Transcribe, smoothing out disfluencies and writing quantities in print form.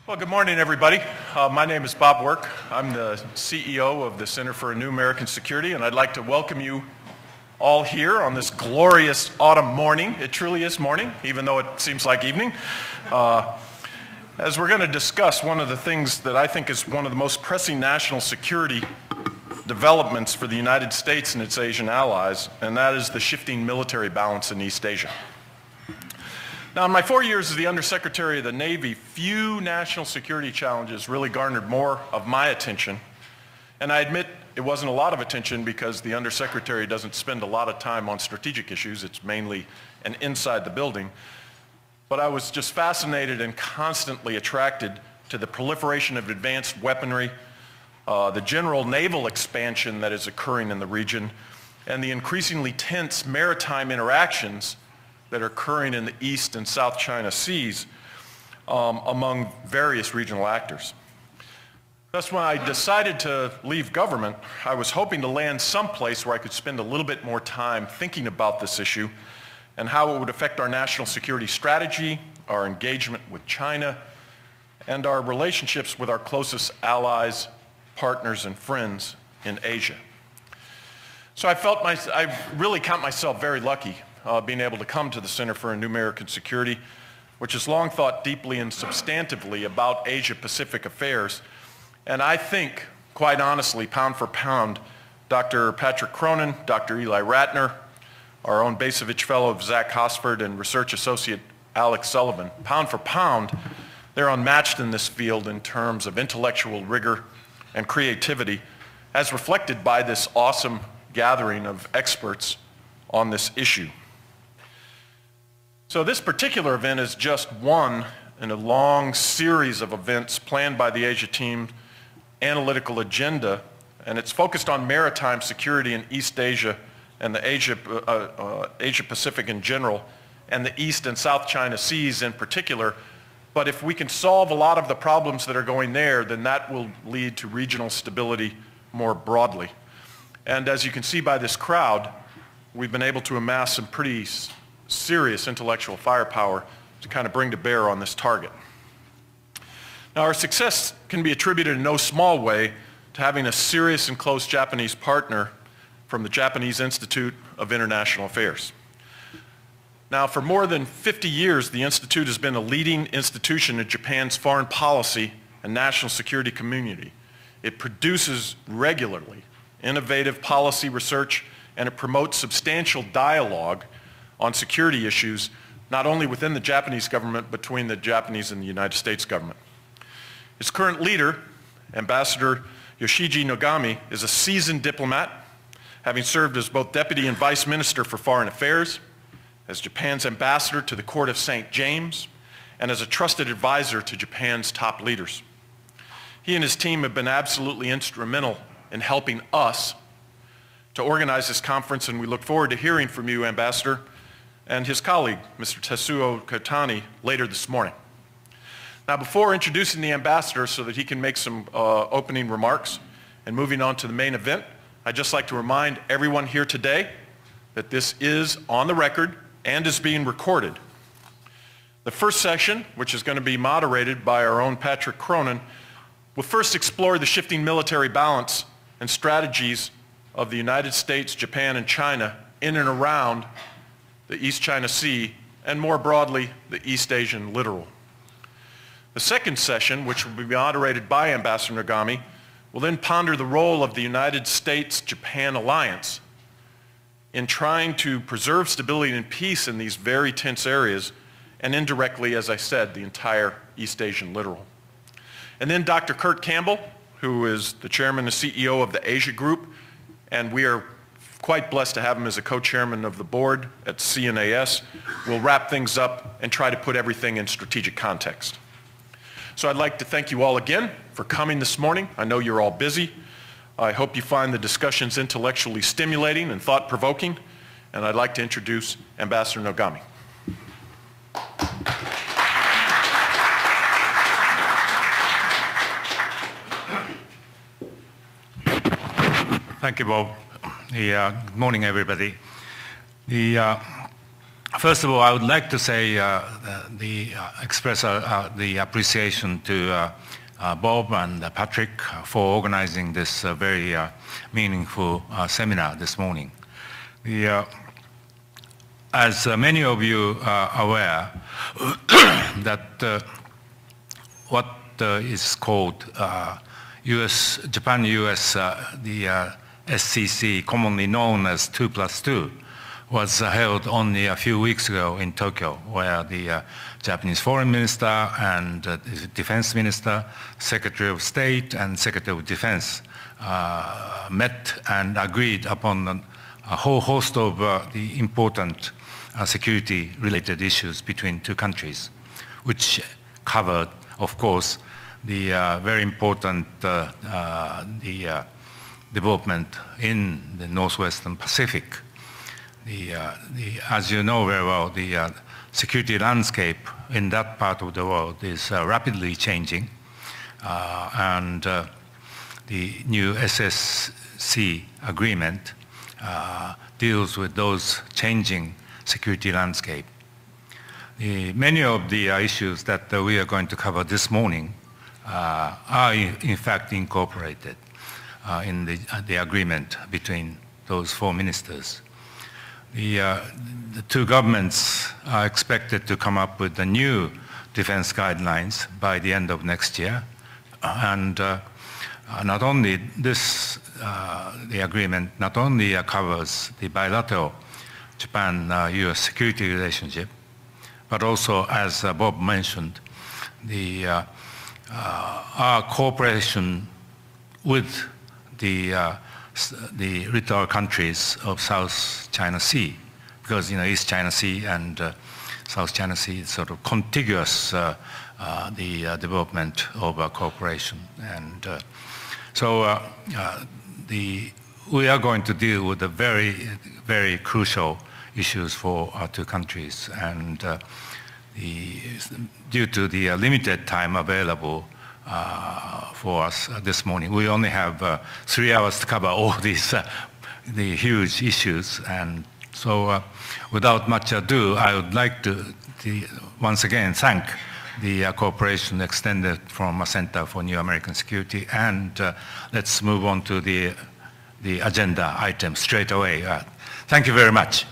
Well, good morning, everybody. My name is Bob Work. I'm the CEO of the Center for a New American Security, and I'd like to welcome you all here on this glorious autumn morning. It truly is morning, even though it seems like evening. As we're going to discuss one of the things that I think is one of the most pressing national security developments for the United States and its Asian allies, and that is the shifting military balance in East Asia. Now, in my 4 years as the Undersecretary of the Navy, few national security challenges really garnered more of my attention. And I admit it wasn't a lot of attention because the Undersecretary doesn't spend a lot of time on strategic issues. It's mainly an inside the building. But I was just fascinated and constantly attracted to the proliferation of advanced weaponry, the general naval expansion that is occurring in the region, and the increasingly tense maritime interactions that are occurring in the East and South China Seas among various regional actors. Thus, when I decided to leave government, I was hoping to land someplace where I could spend a little bit more time thinking about this issue and how it would affect our national security strategy, our engagement with China, and our relationships with our closest allies, partners, and friends in Asia. So I really count myself very lucky being able to come to the Center for a New American Security, which has long thought deeply and substantively about Asia-Pacific affairs. And I think, quite honestly, pound for pound, Dr. Patrick Cronin, Dr. Eli Ratner, our own Basovich Fellow Zach Hosford, and Research Associate Alex Sullivan, pound for pound, they're unmatched in this field in terms of intellectual rigor and creativity, as reflected by this awesome gathering of experts on this issue. So this particular event is just one in a long series of events planned by the Asia team analytical agenda, and it's focused on maritime security in East Asia and the Asia Pacific in general, and the East and South China Seas in particular. But if we can solve a lot of the problems that are going there, then that will lead to regional stability more broadly. And as you can see by this crowd, we've been able to amass some pretty serious intellectual firepower to kind of bring to bear on this target. Now, our success can be attributed in no small way to having a serious and close Japanese partner from the Japanese Institute of International Affairs. Now, for more than 50 years, the Institute has been a leading institution in Japan's foreign policy and national security community. It produces regularly innovative policy research, and it promotes substantial dialogue on security issues, not only within the Japanese government, but between the Japanese and the United States government. Its current leader, Ambassador Yoshiji Nogami, is a seasoned diplomat, having served as both Deputy and Vice Minister for Foreign Affairs, as Japan's ambassador to the Court of St. James, and as a trusted advisor to Japan's top leaders. He and his team have been absolutely instrumental in helping us to organize this conference, and we look forward to hearing from you, Ambassador, and his colleague, Mr. Tetsuo Kotani, later this morning. Now, before introducing the ambassador so that he can make some opening remarks and moving on to the main event, I'd just like to remind everyone here today that this is on the record and is being recorded. The first session, which is going to be moderated by our own Patrick Cronin, will first explore the shifting military balance and strategies of the United States, Japan, and China in and around the East China Sea, and more broadly, the East Asian littoral. The second session, which will be moderated by Ambassador Nogami, will then ponder the role of the United States-Japan alliance in trying to preserve stability and peace in these very tense areas, and indirectly, as I said, the entire East Asian littoral. And then Dr. Kurt Campbell, who is the chairman and CEO of the Asia Group, and we are quite blessed to have him as a co-chairman of the board at CNAS. We'll wrap things up and try to put everything in strategic context. So I'd like to thank you all again for coming this morning. I know you're all busy. I hope you find the discussions intellectually stimulating and thought-provoking, and I'd like to introduce Ambassador Nogami. Thank you, Bob. Good morning, everybody. First of all, I would like to say express the appreciation to Bob and Patrick for organizing this very meaningful seminar this morning. As many of you are aware, that what is called Japan-US, the SCC, commonly known as 2+2, was held only a few weeks ago in Tokyo, where the Japanese Foreign Minister and the Defense Minister, Secretary of State and Secretary of Defense met and agreed upon a whole host of the important security-related issues between two countries, which covered, of course, the very important development in the Northwestern Pacific. As you know very well, the security landscape in that part of the world is rapidly changing, and the new SSC agreement deals with those changing security landscape. Many of the issues that we are going to cover this morning are in fact incorporated in the agreement between those four ministers. The two governments are expected to come up with the new defense guidelines by the end of next year. And not only this, the agreement not only covers the bilateral Japan-US security relationship, but also, as Bob mentioned, our cooperation with the littoral countries of South China Sea, because East China Sea and South China Sea is sort of contiguous the development of cooperation, and so we are going to deal with the very crucial issues for our two countries, and due to the limited time available for us this morning, we only have 3 hours to cover all these the huge issues. And so without much ado, I would like to once again thank the cooperation extended from a Center for New American Security, and let's move on to the agenda item straight away. Thank you very much.